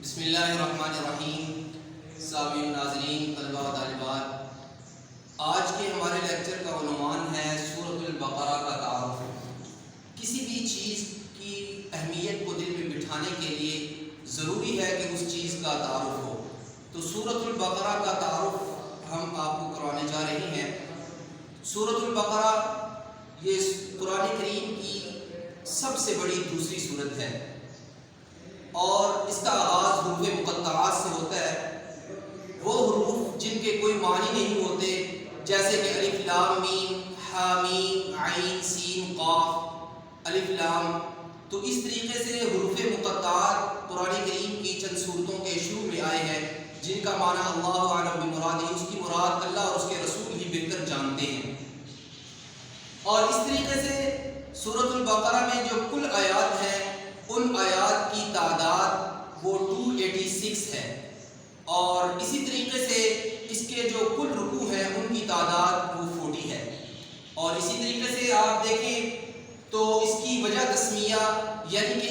بسم اللہ الرحمن الرحیم۔ سامعین، ناظرین، طلباء و طالبات، آج کے ہمارے لیکچر کا عنوان ہے سورۃ البقرہ کا تعارف۔ کسی بھی چیز کی اہمیت کو دل میں بٹھانے کے لیے ضروری ہے کہ اس چیز کا تعارف ہو، تو سورۃ البقرہ کا تعارف ہم آپ کو کروانے جا رہے ہیں۔ سورۃ البقرہ یہ قرآن کریم کی سب سے بڑی دوسری سورت ہے اور اس کا آغاز حروف مقطعات سے ہوتا ہے، وہ حروف جن کے کوئی معنی نہیں ہوتے، جیسے کہ الف لام میم، ہا میم، عین سین قاف، الف لام۔ تو اس طریقے سے حروف مقطعات قرآن کریم کی چند صورتوں کے شروع میں آئے ہیں، جن کا معنی اللہ اعلم بمرادہ، اس کی مراد اللہ اور اس کے رسول ہی بہتر جانتے ہیں۔ اور اس طریقے سے سورۃ البقرہ میں جو کل آیات ہیں، ان آیات کی تعداد وہ 286 ہے، اور اسی طریقے سے اس کے جو کل رکوع ہیں ان کی تعداد وہ 40 ہے۔ اور اسی طریقے سے آپ دیکھیں تو اس کی وجہ تسمیہ، یعنی کہ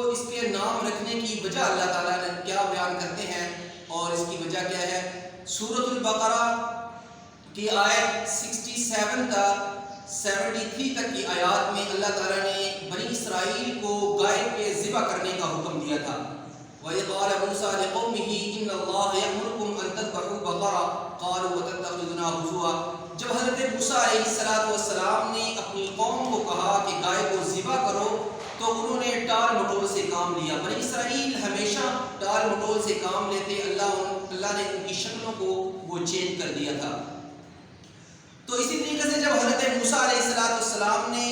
اس کے نام رکھنے کی وجہ اللہ تعالیٰ نے کیا بیان کرتے ہیں، اور اس کی وجہ کیا ہے۔ سورۃ البقرہ کی آیت 67 تا 73 تک کی آیات میں اللہ تعالیٰ نے بنی اسرائیل کو گائے کے ذبح کرنے کا حکم دیا تھا۔ وَإِذْ قَالَ مُوسَىٰ لِقَوْمِهِ إِنَّ اللَّهَ يَأْمُرُكُمْ أَن تَذْبَحُوا بَقَرَةً قَالُوا وَتَتَّخِذُونَا هُزُوًا۔ جب حضرت موسیٰ علیہ السلام نے اپنی قوم کو کہا کہ گائے کو ذبح کرو، تو انہوں نے ٹال مٹول سے کام لیا۔ بنی اسرائیل ہمیشہ ٹال مٹول سے کام لیتے، اللہ نے ان کی شکلوں کو وہ چینج کر دیا تھا۔ تو اسی طریقے سے جب حضرت موسیٰ علیہ السلام نے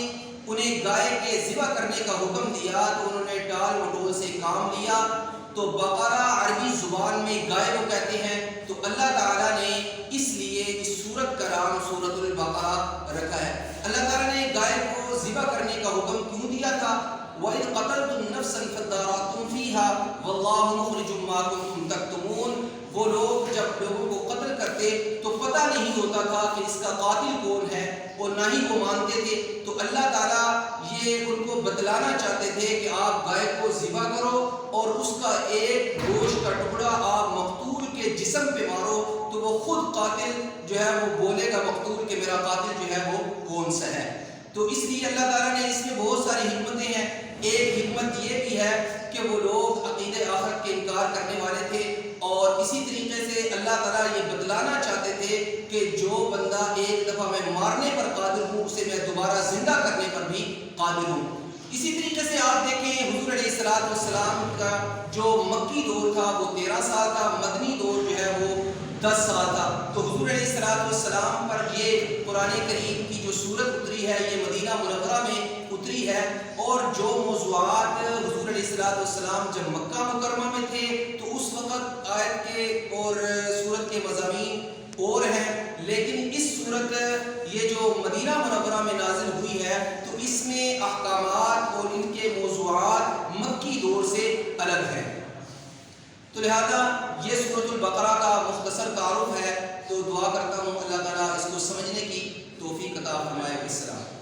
انہیں گائے کے ذبح کرنے کا حکم دیا تو انہوں نے ٹال مٹول سے کام لیا۔ تو بقرہ عربی زبان میں گائے کو کہتے ہیں، تو اللہ تعالیٰ نے اس لیے اس سورت کا نام سورۃ البقرہ رکھا ہے۔ اللہ تعالیٰ نے گائے کو ذبح کرنے کا حکم کیوں دیا تھا؟ وَإِذْ قَتَلْتُمْ نَفْسًا فَادَّارَأْتُمْ فِيهَا وَاللَّهُ مُخْرِجٌ مَا كُنتُمْ تَكْتُمُونَ۔ وہ لوگ جب لوگوں کو قتل کرتے تو پتہ نہیں ہوتا تھا کہ اس کا قاتل کون ہے، اور نہ ہی وہ مانتے تھے، تو اللہ تعالیٰ یہ ان کو بتلانا چاہتے تھے کہ آپ گائے کو ذبح کرو اور اس کا ایک گوشت کا ٹکڑا آپ مقتول کے جسم پہ مارو، تو وہ خود قاتل جو ہے وہ بولے گا مقتول کہ میرا قاتل جو ہے وہ کون سا ہے۔ تو اس لیے اللہ تعالیٰ نے اس میں بہت ساری حکمتیں ہیں۔ ایک حکمت یہ بھی ہے کہ وہ لوگ عقیدہ آخرت کے انکار کرنے والے تھے، اور اسی طریقے سے اللہ تعالیٰ یہ بتلانا چاہتے تھے کہ جو بندہ ایک دفعہ میں مارنے پر قادر ہوں، اسے میں دوبارہ زندہ کرنے پر بھی قادر ہوں۔ اسی طریقے سے آپ دیکھیں حضور علیہ السلام کا جو مکی دور تھا وہ 13 سال تھا، مدنی دور جو ہے وہ 10 سال تھا۔ تو حضور علیہ السلام پر یہ قرآن کریم کی جو سورت اتری ہے یہ مدینہ منورہ میں اتری ہے، اور جو موضوعات حضور علیہ السلام جب مکہ مکرمہ میں تھے تو اس وقت آیت کے اور سورت کے مضامین اور ہیں، لیکن اس سورت یہ جو مدینہ منورہ میں نازل ہوئی ہے تو اس میں احکامات اور ان کے موضوعات مکی دور سے الگ ہیں۔ تو لہذا یہ سورۃ البقرہ کا مختصر تعارف ہے۔ تو دعا کرتا ہوں اللہ تعالیٰ اس کو سمجھنے کی توفیق عطا فرمائے۔ السلام۔